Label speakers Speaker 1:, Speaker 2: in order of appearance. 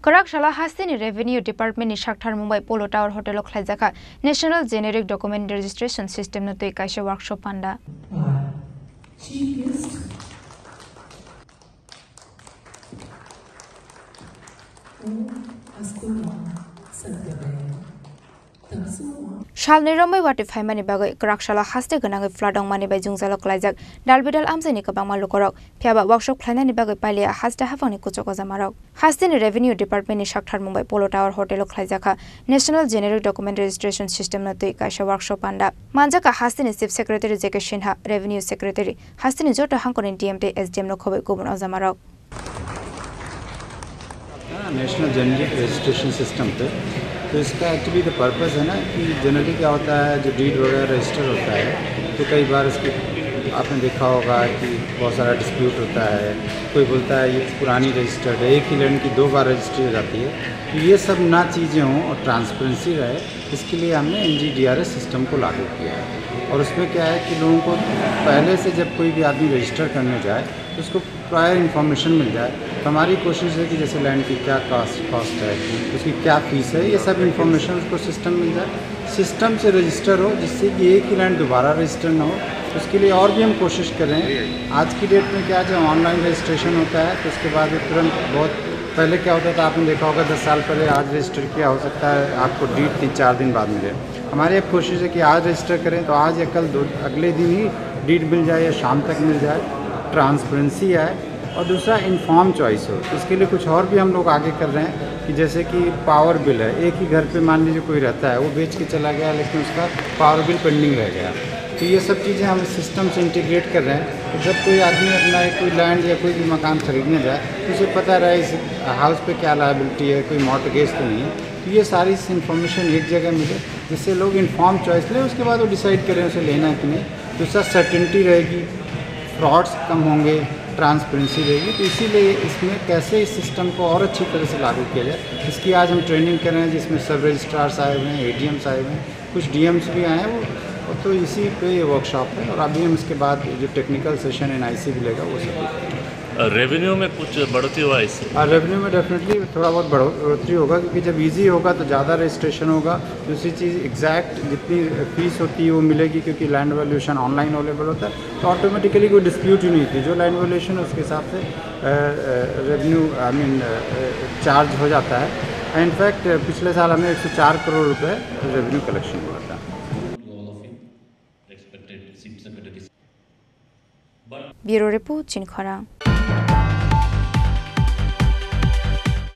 Speaker 1: Karakshalla Hastini Revenue Department ni Shakhtar Mumbai Polo Tower Hotel Khlaijaka National Generic Document Registration System no tui kaisa workshop panda. Shalni Rombai wati faimani bagai Karakshalla Haste ganangai fladong mani bai jungzalo klaijak dalbidal amjani kabangma lukorok phiaba workshop khlainani bagai palia Haste hafangni kuchoko jamarok Hastini Revenue Department ni Shakhtar Mumbai Polo Tower Hotel Khlaijaka National Generic Document Registration System no tui kaisa workshop panda manjaka Hastini Chief Secretary JK Sinha Revenue Secretary Hastini Jota Hangkoni DMT SDM no khobai gubun jamarok
Speaker 2: national generic registration system पे तो इसका actually the purpose है ना कि generally क्या होता है जो डीड वगैरह रजिस्टर होता है तो कई बार इसकी आपने देखा होगा कि बहुत सारा डिस्प्यूट होता है कोई बोलता है ये पुरानी रजिस्टर्ड है एक ही लैंड की 2 बार रजिस्ट्री हो जाती है तो ये सब ना चीज़ें हों और ट्रांसपेरेंसी रहे इसके लिए हमने NGDRS सिस्टम को लागू किया है और उसमें क्या है कि लोगों को पहले से जब कोई भी आदमी रजिस्टर करने जाए तो उसको प्रायर इन्फॉर्मेशन मिल जाए तो हमारी कोशिश है कि जैसे लैंड की क्या कॉस्ट है उसकी क्या फ़ीस है ये सब इन्फॉर्मेशन उसको सिस्टम मिल जाए सिस्टम से रजिस्टर हो जिससे कि एक ही लैंड दोबारा रजिस्टर ना हो उसके लिए और भी हम कोशिश कर रहे हैं आज की डेट में क्या जब ऑनलाइन रजिस्ट्रेशन होता है तो उसके बाद तुरंत बहुत पहले क्या होता था आपने देखा होगा 10 साल पहले आज रजिस्टर किया हो सकता है आपको डीड 3-4 दिन बाद मिले हमारी अब कोशिश है कि आज रजिस्टर करें तो आज या कल अगले दिन ही डीड मिल जाए या शाम तक मिल जाए ट्रांसपेरेंसी आए और दूसरा इन्फॉर्म चॉइस हो इसके लिए कुछ और भी हम लोग आगे कर रहे हैं कि जैसे कि पावर बिल है एक ही घर पे मान लीजिए कोई रहता है वो बेच के चला गया लेकिन उसका पावर बिल पेंडिंग रह गया तो ये सब चीज़ें हम सिस्टम से इंटीग्रेट कर रहे हैं तो जब कोई आदमी अपना कोई लैंड या कोई भी मकान खरीदने जाए तो उसे पता रहे इस हाउस पे क्या लायबिलिटी है कोई मॉर्टगेज तो नहीं है तो ये सारी इन्फॉर्मेशन एक जगह मिले जिससे लोग इन्फॉर्म चॉइस लें उसके बाद वो डिसाइड करें उसे लेना है कि नहीं दूसरा सर्टेनिटी रहेगी फ्रॉड्स कम होंगे ट्रांसपेरेंसी रहेगी तो इसीलिए इसमें कैसे इस सिस्टम को और अच्छी तरह से लागू किया जाए इसकी आज हम ट्रेनिंग कर रहे हैं जिसमें सब रजिस्ट्रार्स आए हुए हैं ADMs आए हुए हैं कुछ DMs भी आए हैं वो तो इसी पे ये वर्कशॉप है और अभी हम इसके बाद जो टेक्निकल सेशन NIC भी लेगा वो सब
Speaker 3: रेवेन्यू में कुछ बढ़ती हुआ इससे
Speaker 2: रेवेन्यू में डेफिनेटली थोड़ा बहुत बढ़ोतरी होगा क्योंकि जब इजी होगा तो ज़्यादा रजिस्ट्रेशन होगा दूसरी चीज़ एग्जैक्ट जितनी फीस होती है वो मिलेगी क्योंकि लैंड वैल्यूएशन ऑनलाइन अवेलेबल होता है तो ऑटोमेटिकली कोई डिस्प्यूट ही नहीं थी जो लैंड वैल्यूएशन उसके हिसाब से रेवेन्यू चार्ज हो जाता है इनफैक्ट पिछले साल हमें 104 करोड़ रुपये रेवेन्यू कलेक्शन हुआ था
Speaker 1: ब्यूरो रिपोर्ट चिनखरा।